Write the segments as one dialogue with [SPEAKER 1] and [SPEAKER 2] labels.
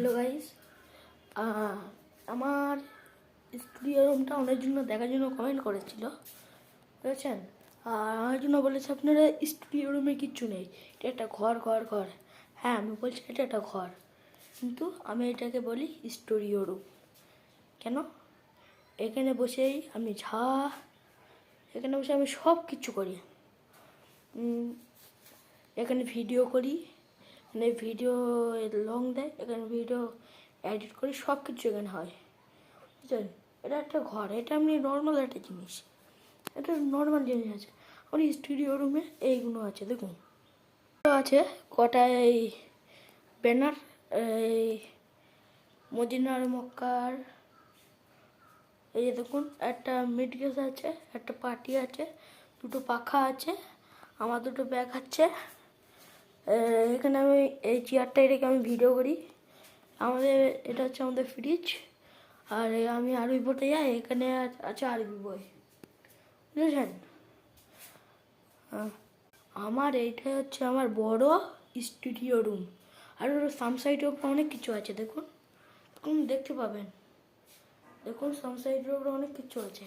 [SPEAKER 1] Hello guys, আমার studio রুমটা অনেক জন্য দেখার জন্য কমেন্ট করেছিল, বুঝেছেন। আর আমার জন্য বলেছে আপনারা স্টুডিও রুমে কিচ্ছু নেই, এটা একটা ঘর ঘর ঘর। হ্যাঁ, আমি বলছি এটা একটা ঘর, কিন্তু আমি এটাকে বলি স্টুডিও রুম। কেন? এখানে বসেই আমি এখানে বসে আমি সব কিছু করি। এখানে ভিডিও করি, মানে ভিডিও লং দেয়, এখানে ভিডিও এডিট করি, সব কিছু এখানে হয়, বুঝলেন। এটা একটা ঘর, এটা এমনি নর্মাল একটা জিনিস, এটা নর্মাল জিনিস আছে। আমার স্টুডিও রুমে এইগুলো আছে, দেখুন আছে কটা এই ব্যানার, এই মদিনার মক্কার, এই যে দেখুন একটা মিড গেস আছে, একটা পার্টি আছে, দুটো পাখা আছে, আমার দুটো ব্যাগ আছে। এখানে আমি এই চেয়ারটাই রেখে আমি ভিডিও করি। এটা হচ্ছে আমাদের ফ্রিজ। আর আমি আরবি পড়তে যাই, এখানে আছে আরবি বই, বুঝেছেন। আমার এইটাই হচ্ছে আমার বড় স্টুডিও রুম। আর ওর সামসাইডের উপরে অনেক কিছু আছে, দেখুন দেখতে পাবেন, দেখুন সামসাইডের উপরে অনেক কিছু আছে।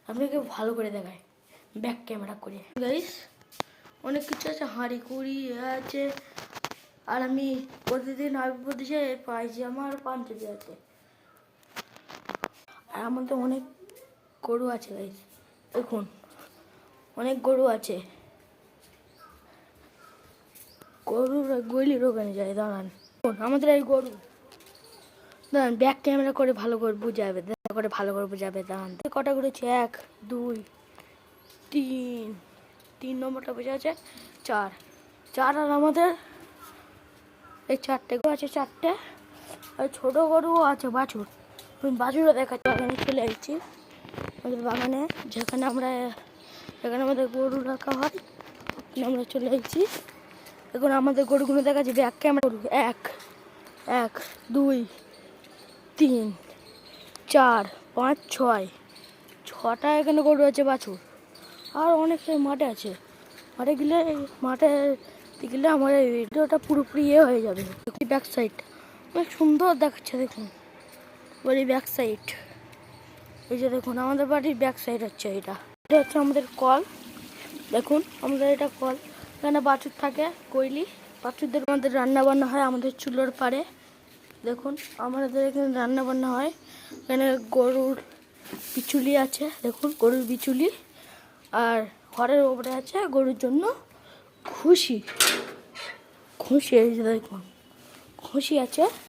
[SPEAKER 1] আপনাকে ভালো করে দেখায় ব্যাক ক্যামেরা করে গাইস, অনেক কিছু আছে, হাঁড়ি কুড়ি আছে। আর আমি প্রতিদিন আরবি পড়তে যাই, পায়জামা আর পাঞ্জাবি আছে। আর আমাদের অনেক গরু আছে গাইস, দেখুন অনেক গরু আছে। গরুর গলির ওখানে যায়, দাঁড়ান আমাদের এই গরু, দাঁড়ান ব্যাক ক্যামেরা করে ভালো করে বুঝাবে, দাঁড়ান কটা করেছে, 1 2 3 নম্বরটা বোঝা আছে, 4 আর আমাদের এই 4টে গরু আছে, 4টে। আর ছোটো গরুও আছে, বাছুরও দেখাচ্ছে। বাগানে চলে এসেছি, আমাদের বাগানে যেখানে আমাদের গরু রাখা হয়, আমরা চলে এসেছি। এখন আমাদের গরুগুলো দেখাচ্ছি ব্যাক ক্যামেরা। গরু 1 2 3 4 5 6টা এখানে গরু আছে, বাছুর। আর অনেক মাঠে আছে, মাঠে গেলে আমার এই ভিডিওটা পুরোপুরি হয়ে যাবে। ব্যাক সাইড অনেক সুন্দর দেখাচ্ছে, দেখুন বলি ব্যাক সাইড। এই যে দেখুন আমাদের বাড়ির ব্যাক সাইড হচ্ছে এটা হচ্ছে আমাদের কল। দেখুন আমাদের এটা কল, এখানে বাছুর থাকে, কৈলি বাছুরদের আমাদের রান্না বান্না হয় আমাদের চুলোর পাড়ে। দেখুন আমাদের এখানে রান্না বান্না হয়। এখানে গরুর বিচুলি আছে, দেখুন গরুর বিচুলি। আর ঘরের ওপরে আছে গরুর জন্য খুশি, এই যে দেখুন খুশি আছে।